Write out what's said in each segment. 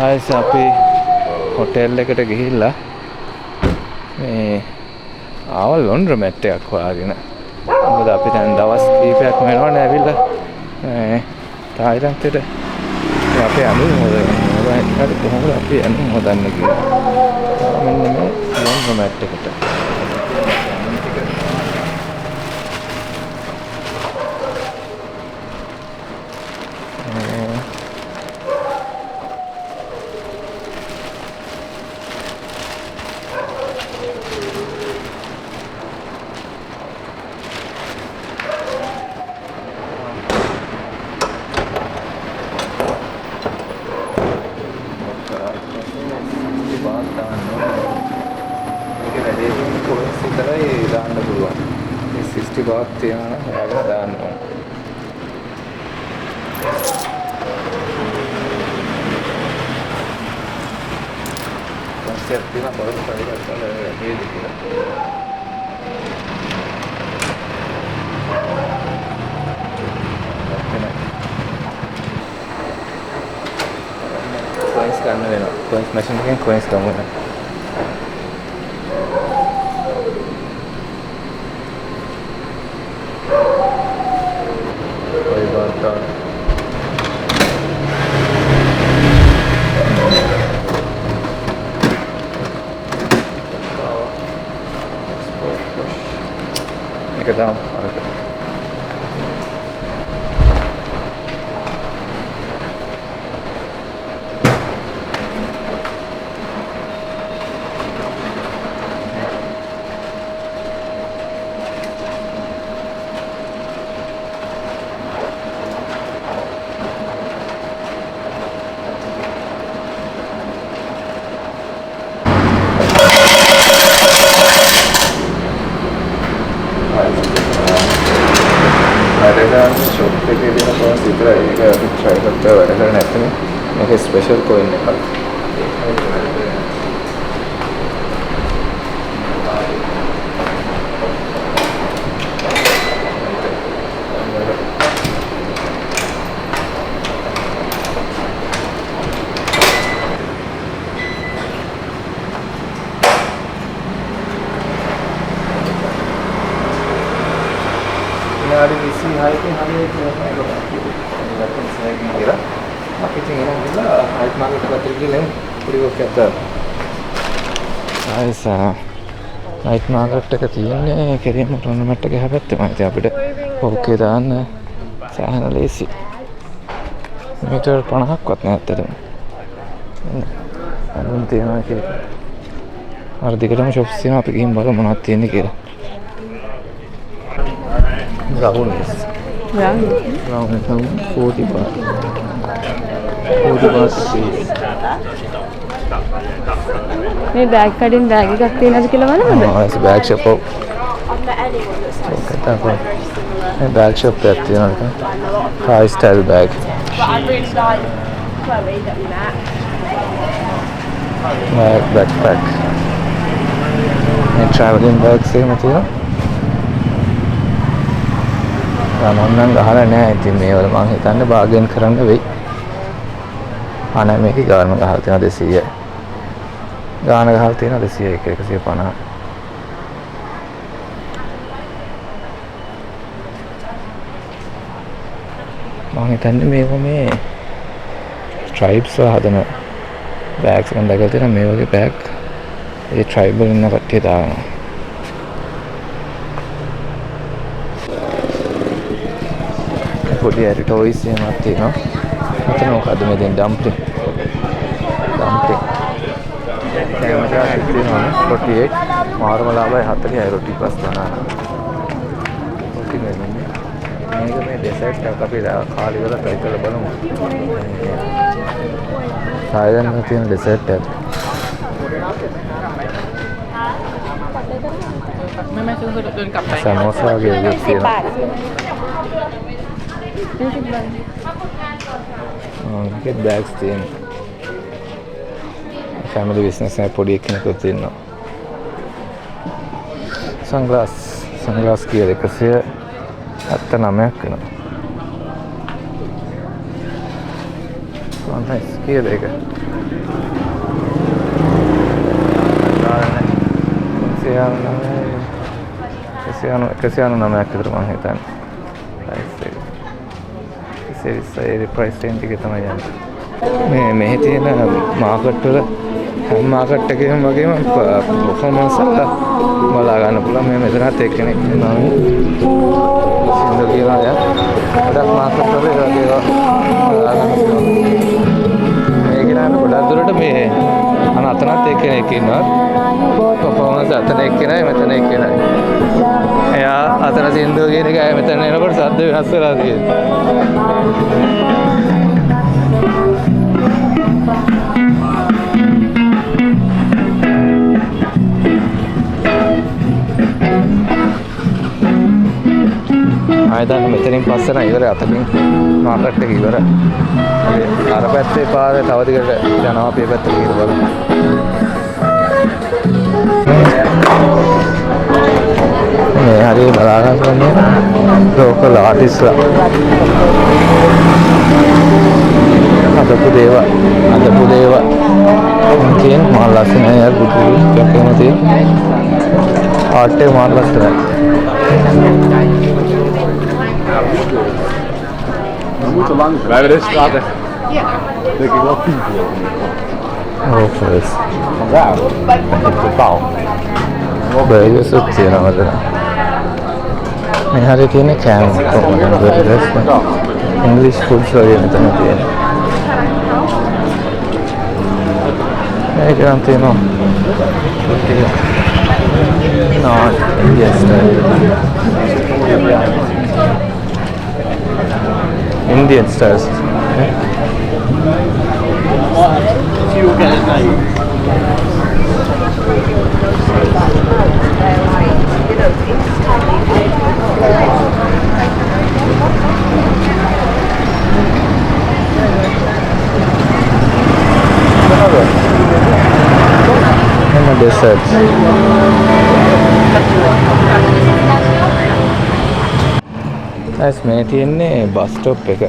ආයෙත් අපි හොටෙල් එකට ගිහිල්ලා මේ ආවල් ලොන්ඩ්‍රමැට් එකක් හොයාගෙන. මොකද අපි දැන් දවස් කීපයක් වෙනවනේ ඇවිල්ලා තායිලන්තෙට. අපේ අඳුම හොදන්නේ හරි කොහොමද අපි අඳුම හොදන්නේ කියලා. මෙන්න මේ ලොන්ඩ්‍රමැට් එකට. දාන්න පුළුවන්. මේ 60 බාත් තියනවා නම් ඔයාලා දාන්න ඕන. කන්සෙප්ට් එක බලන්න පරිවර්තන හේතු කියලා. කොයින්ස් ගන්න වෙනවා. කොයින්ස් මැෂින් එකෙන් කොයින්ස් ගන්න වෙනවා. එක දාමු අරකට. ෂොප් එකේ දෙන කොයින්ස් විතරයි. ඒක අපි try කරලා වැඩ කරන්නේ නැත්නම් මේක ස්පෙෂල් කොයින් එකක්. hari isi hari ini hari itu apa ya kalau kita saya kira marketing ini adalah hari malam kita pergi lem pergi ke kantor. Aisa night market එක තියෙන්නේ කෙරියම් ටෝර්නමන්ට් එක හැපැත්තේ මම ඉතින් අපිට ඕකේ දාන්න සෑහෙන ලේසි. මීටර් 50ක්වත් නෑ ඇත්තටම. අඳුන් තියනවා කියලා. අර දිගටම shops තියෙනවා අපි ගිහින් බලමු මොනවද තියෙන්නේ කියලා. Brownies. Brownies 40 baht. 40 baht please. මේ බෑග් කඩින් බෑග් එකක් තියෙනවද කියලා බලමුද? ඔව් ඒක බෑග් ෂොප් එක. මේ බෑග් ෂොප් එකක් තියෙනවා. high style bag. Backpack. මේ traveling bags එහෙම තියෙනවා. මම නම් ගහලා නැහැ. ඉතින් මේවල මම හිතන්නේ බාගේන් කරන්න වෙයි. අනේ මේකේ ගාන ගහලා තියෙනවා 200යි. ගාන ගහලා තියෙනවා 200 150. මම හිතන්නේ මේක මේ stripes හදන bags එකක් දැකලා තියෙනවා මේ වගේ bag. ඒ tribal ඉන්න කට්ටිය දානවා. පොඩි ඇරි ටොයිස් එහෙමත් තියෙනවා. මෙතන මොකද්ද මේ දෙන ඩම්ප්ලින්. කැමරා එකක් තියෙනවා 48 මාර්මලාවයි 40යි රොටි ප්ලස් බනානා. රොටි නෙමෙයි. මේක මේ ඩෙසර්ට් එකක් අපි කාලි වල try කරලා බලමු. තායිලන්තයේ තියෙන ඩෙසර්ට් එක. සමෝසා වගේ එකක් තියෙනවා. get bags තියෙනවා. family business එක පොඩි එකෙකුත් තියෙනවා. sunglass කියලා 179ක් වෙනවා. nice. කීයද ඒක? 199ක් විතර මම හිතන්නේ. price එක. 120 price range එකේ තමයි යන්නේ. මේ තියෙන මාකට් වල හැම මාකට් එකේම වගේම performance එක බලා ගන්න පුළුවන්. මේ මෙතනත් එක්කෙනෙක් ඉන්නවා. සින්දු කියලා අය. ගොඩක් මාකට් වල ඒ වගේ ඒවා බලා ගන්න පුළුවන්. මේක නෑනේ ගොඩක් දුරට මේ අතනත් එක්කෙනෙක් ඉන්නවා. performance අතන එක්කෙනයි මෙතන එක්කෙනයි. එයා අතන සින්දුව කියන එක අය මෙතන එනකොට ශබ්ද වෙනස් වෙලා තියෙනවා. ආයතන මෙතනින් පස්සේ නම් ඉවරයි අතකින් මාකට් එක ඉවරයි. අර පැත්තේ පාරේ තව දිගට යනවා අපේ පැත්තට ගිහින් බලමු. මේ හරිය බලා ගන්න ලෝකල් ආටිස්ලා අදපු දේවා කියන මා ලස්සනයි යාර බුදු එකම තියෙන ආට් එක මා ලස්සනයි. Moeten lang blijven deze straat echt. Ja. Denk ik wel 10 keer. Oh, fris. Vandaar. Totaal. Burgers ook zien we er. Nee, had ik hier een kamer komen en burgers. English food zou je met hem doen. Nee, ik kan het hier nog. No, Indian style. Indian styles. And the desserts. Guys, මේ තියෙන්නේ bus stop එක.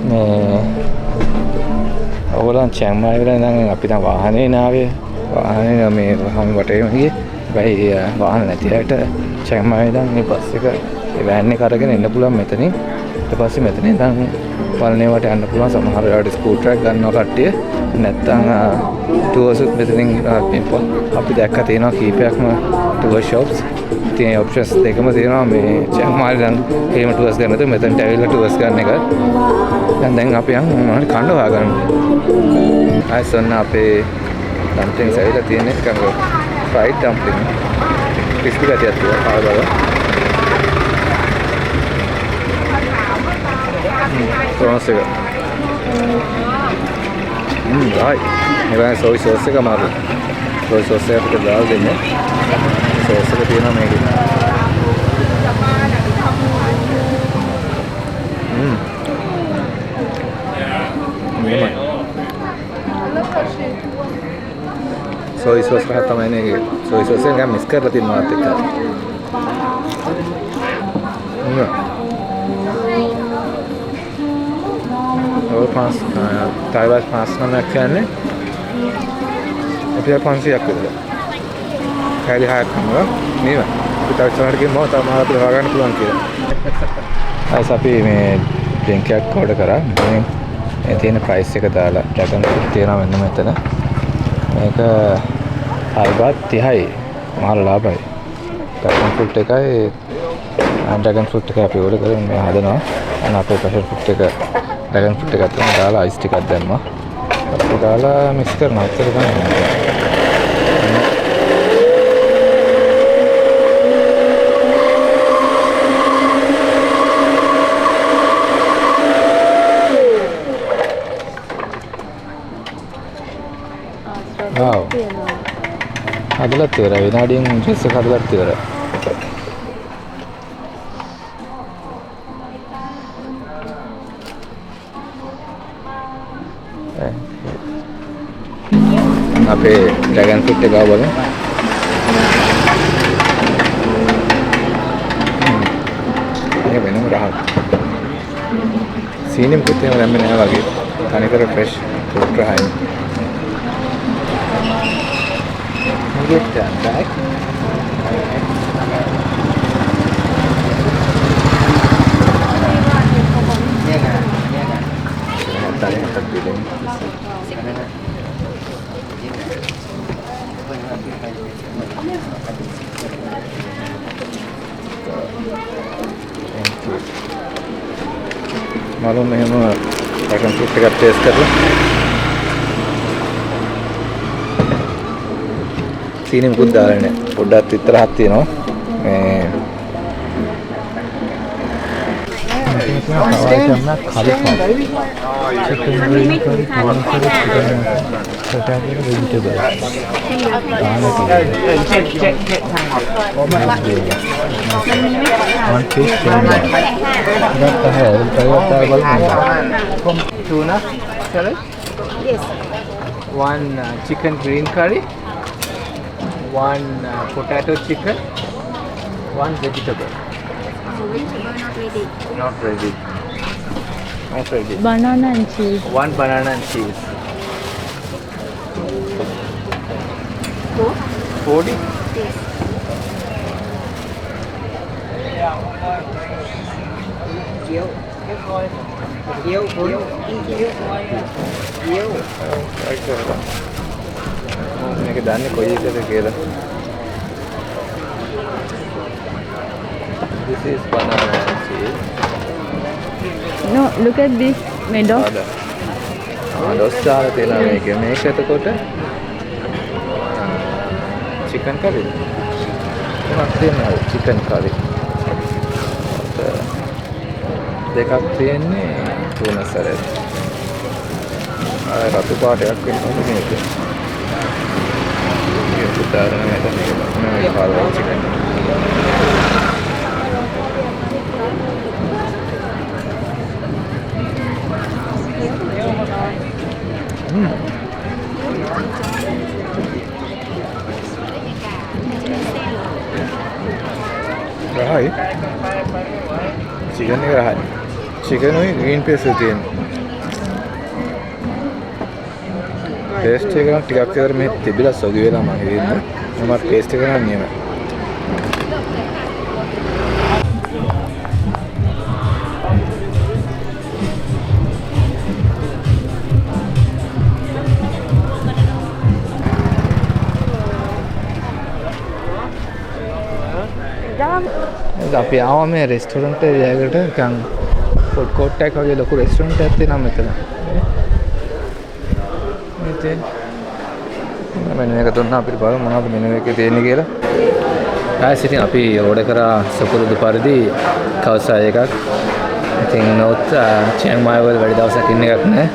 මේ ඔයගොල්ලන් චැන් මායි වල ඉඳන් අපි දැන් වාහනේ නාවේ. වාහනේ මේ වහම වටේම ගියේ. හැබැයි වාහන නැති අයට චැන් මායි ඉඳන් මේ බස් එක ඒ වෑන් එක අරගෙන එන්න පුළුවන් මෙතනින්. ඊට පස්සේ මෙතන ඉඳන් පල්නේවට යන්න පුළුවන්. සමහර වෙලාවට ස්කූටර් එකක් ගන්නවා කට්ටිය. නැත්තම් ටුවර්ස් මෙතනින් අපි දැක්ක තියෙනවා කීපයක්ම ටුවර් ෂොප්ස්. තියෙන ඔප්ෂන්ස් දෙකම තියෙනවා මේ චැන් මායි ඉඳන් එහෙම ටුවර්ස් ගන්න තු මෙතනට ඇවිල්ලා ටුවර්ස් ගන්න එක. දැන් අපි යන් මොනවද කන්න හොයාගන්න. ආයෙත් අපේ ඩම්ප්ලින්ග්ස් ඇවිල්ලා තියෙන එක ෆ්‍රයිඩ් ඩම්ප්ලින්ග්. ක්‍රිස්පි ගතියක් තියෙනවා කාලා බලන්න. ප්‍රොන්ස් එක. right. මේවා සෝයි සෝස් එක මාරු. සෝයි සෝස් එක අපිට දාලා දෙන්නේ. සෝස් එක තියෙනවා මේකේ. සෝයි සෝස් එක තමයි නේ. සෝයි සෝස් එක මිස් කරලා තියෙනවා මාත් එක්ක. और 5 ताइवास 5 में කියන්නේ අපිට 500ක් විතර. කැලි 6ක් කනවා. නේද? අපිට අවශ්‍යවට ගිහින් මොකද තමයි අපිට හොයාගන්න පුළුවන් කියලා. අයිස් අපි මේ ඩ්‍රින්ක් එකක් ඕඩර් කරා. මේ තියෙන ප්‍රයිස් එක දාලා ඩ්‍රැගන් ෆෘට් තියෙනවා මෙන්න මෙතන. මේක 6.30යි. මහා ලාභයි. ඩ්‍රැගන් ෆෘට් එකයි ඩ්‍රැගන් ෆෘට් එක අපි ඕඩර් කරගෙන මේ හදනවා. අන්න අපේ පැෂන් ෆෘට් එක ड्रैगन फ्रूट එකත් දාලා අයිස් ටිකක් දැම්මා. ඒක දාලා මික්ස් කරනවා. ඒක තමයි. ආව්. හදලා තියෙනවා. විනාඩියෙන් ජූස් එක හදලා තියෙනවා. අපේ ඩ්‍රැගන් ෆෘට් එක බලමු. මේක වෙනම රහක්. සීනි මුකුත් එහෙම දැම්මේ නැහැ වගේ. තනිකර ෆ්‍රෙෂ් ෆෘට් රහයි. Get that back. मालूम नहीं हम पैशन फ्रूट का टेस्ट कर लो सीनी में कुछ डाल रहे हैं पुड्डा तितर हाथी no Tuna salad? Yes. One chicken green curry, one potato chicken, one vegetable. Vegetable not ready. Not ready. Not ready. Banana and cheese. One banana and cheese. 40? Yes. මේක දන්නේ කොයි එකද කියලා. This is banana cheese. No, look at this meadow. DOS දාලා තියෙනවා මේක. මේක එතකොට chicken curry. තුනක් තියෙනවා chicken curry. දෙකක් තියෙන්නේ tuna salad. රතු පාටයක් වෙනවා මේක. ඒක උදාහරණ මෙතන මේ පාරවල් chicken. රහයි chicken එක රහයි chicken උයි green paste එක තියෙනවා ටේස්ට් එක නම් ටිකක් විතර මේ තිබිලා සොගි වෙලා මම හිතන්නේ මම ටේස්ට් එක නම් නියමයි අපි ආවා මේ රෙස්ටෝරන්ට් එකකට නිකන් ෆුඩ් කෝට් එකක් වගේ ලොකු රෙස්ටෝරන්ට් එකක් තියෙනවා මෙතන. ඉතින් මෙන්න මේක දුන්නා අපිට බලමු මොනවද මෙනු එකේ තියෙන්නේ කියලා. ආයෙත් ඉතින් අපි ඕඩර් කරා සුපුරුදු පරිදි කවසා එකක්. ඉතින් නොත් චියං මායි වල වැඩි දවසක් ඉන්න එකක් නෑ.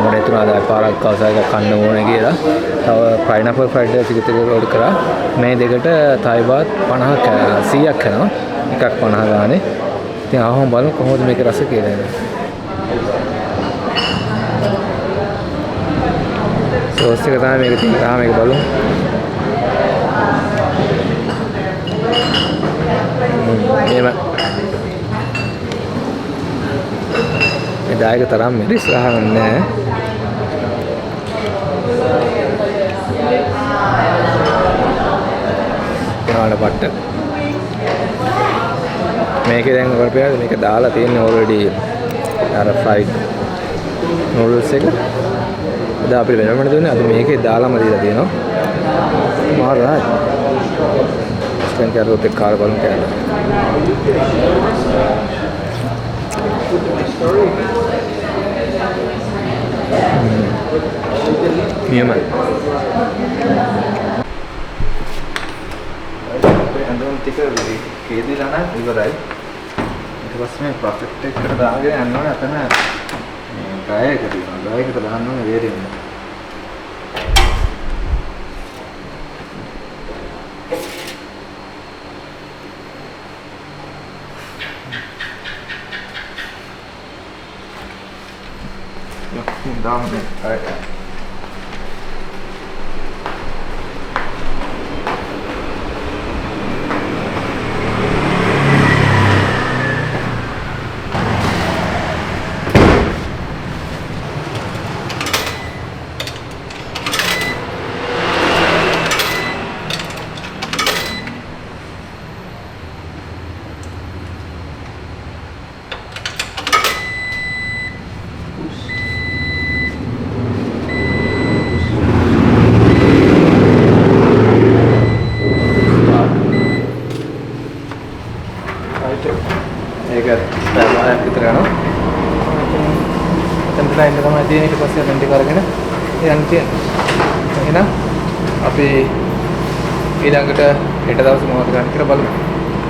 මට හිතුණා අද පාරක් කවසා එකක් කන්න ඕනේ කියලා. තව පයිනැපල් ෆ්‍රයිඩ් රයිස් ටිකක් ඕඩර් කරා. මේ දෙකට තයි බාත් 50ක් 100ක් යනවා. එකක් 50 ගානේ. ඉතින් ආවම බලමු කොහොමද මේකේ රස කියලා. සෝස් එක තමයි මේක තියෙන්නේ. තාම මේක බලමු. එහෙම. මේ ඩායක තරම් මිරිස් රහක් නැහැ. යාළ පට්ට. මේකේ දැන් කරපියාද මේක දාලා තියෙන්නේ ඔල්රෙඩි අර ෆ්‍රයිඩ් නූඩල්ස් එක. අද අපි වෙනමද දුන්නේ අද මේකේ දාලාම දීලා තියෙනවා. මාරයි. ස්පෙන් කරලා දෙක කාල බලමු කියලා. නියමයි. අඳුම් ටික කේදිලා නම් ඉවරයි. ඊට පස්සේ මේ ප්‍රොෆිට් එකට දාගෙන යන්න ඕනේ අතන මේ ගායක තියෙනවා. ගායකට දාන්න ඕනේ වේරෙන්න. Down there. All right. වෙලා ඉන්න තමයි තියෙන. ඊට පස්සේ රෙන්ට් එක අරගෙන යන්න තියෙනවා. එහෙනම් අපි ඊළඟට හෙට දවසේ මොනවද ගන්න කියලා බලමු.